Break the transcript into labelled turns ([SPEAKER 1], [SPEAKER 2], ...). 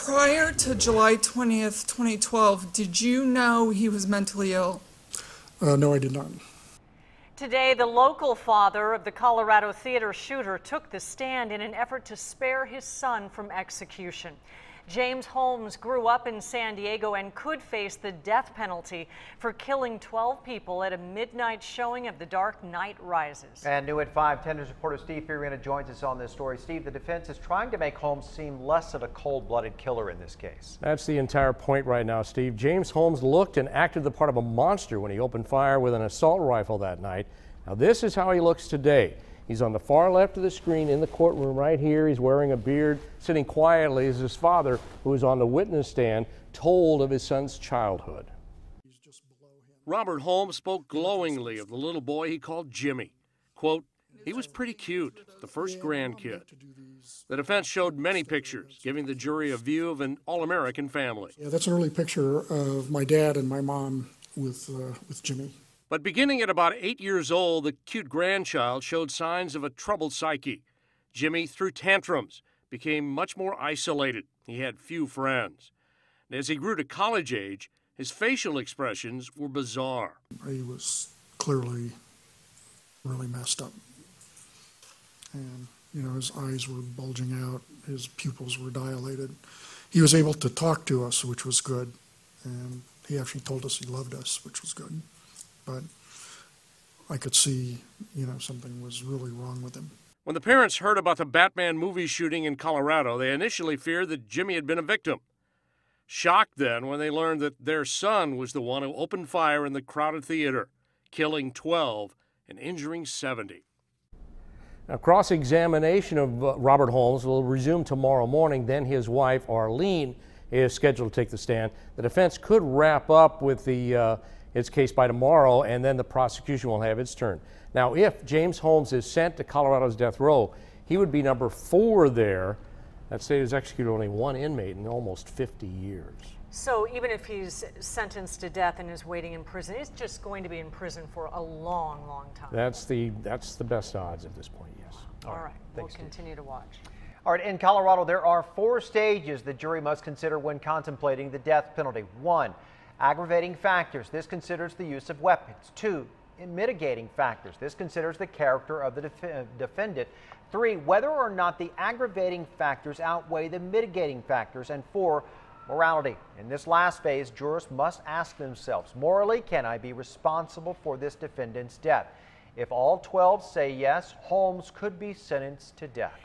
[SPEAKER 1] Prior to July 20th, 2012, did you know he was mentally ill?
[SPEAKER 2] No, I did not.
[SPEAKER 3] Today, the local father of the Colorado theater shooter took the stand in an effort to spare his son from execution. James Holmes grew up in San Diego and could face the death penalty for killing 12 people at a midnight showing of The Dark Knight Rises.
[SPEAKER 4] And new at 5, 10 News reporter Steve Fiorina joins us on this story. Steve, the defense is trying to make Holmes seem less of a cold-blooded killer in this case.
[SPEAKER 5] That's the entire point right now, Steve. James Holmes looked and acted the part of a monster when he opened fire with an assault rifle that night. Now this is how he looks today. He's on the far left of the screen in the courtroom right here. He's wearing a beard, sitting quietly as his father, who is on the witness stand, told of his son's childhood. Robert Holmes spoke glowingly of the little boy he called Jimmy. Quote, "He was pretty cute, the first grandkid." The defense showed many pictures, giving the jury a view of an all-American family.
[SPEAKER 2] Yeah, that's an early picture of my dad and my mom with Jimmy.
[SPEAKER 5] But beginning at about 8 years old, the cute grandchild showed signs of a troubled psyche. Jimmy threw tantrums, became much more isolated. He had few friends. And as he grew to college age, his facial expressions were bizarre.
[SPEAKER 2] He was clearly really messed up. And, his eyes were bulging out, his pupils were dilated. He was able to talk to us, which was good. And he actually told us he loved us, which was good. But I could see, something was really wrong with him.
[SPEAKER 5] When the parents heard about the Batman movie shooting in Colorado, they initially feared that Jimmy had been a victim. Shocked then when they learned that their son was the one who opened fire in the crowded theater, killing 12 and injuring 70. Now, cross-examination of Robert Holmes will resume tomorrow morning. Then his wife, Arlene, is scheduled to take the stand. The defense could wrap up with its case by tomorrow, and then the prosecution will have its turn. Now, if James Holmes is sent to Colorado's death row, he would be number 4 there. That state has executed only 1 inmate in almost 50 years.
[SPEAKER 3] So even if he's sentenced to death and is waiting in prison, he's just going to be in prison for a long, long time.
[SPEAKER 5] That's the best odds at this point, yes.
[SPEAKER 3] All right. We'll
[SPEAKER 4] Thanks,
[SPEAKER 3] continue to watch.
[SPEAKER 4] All right, in Colorado, there are 4 stages the jury must consider when contemplating the death penalty. 1, aggravating factors. This considers the use of weapons. 2, mitigating factors. This considers the character of the defendant. 3, whether or not the aggravating factors outweigh the mitigating factors. And 4, morality. In this last phase, jurors must ask themselves, morally, can I be responsible for this defendant's death? If all 12 say yes, Holmes could be sentenced to death.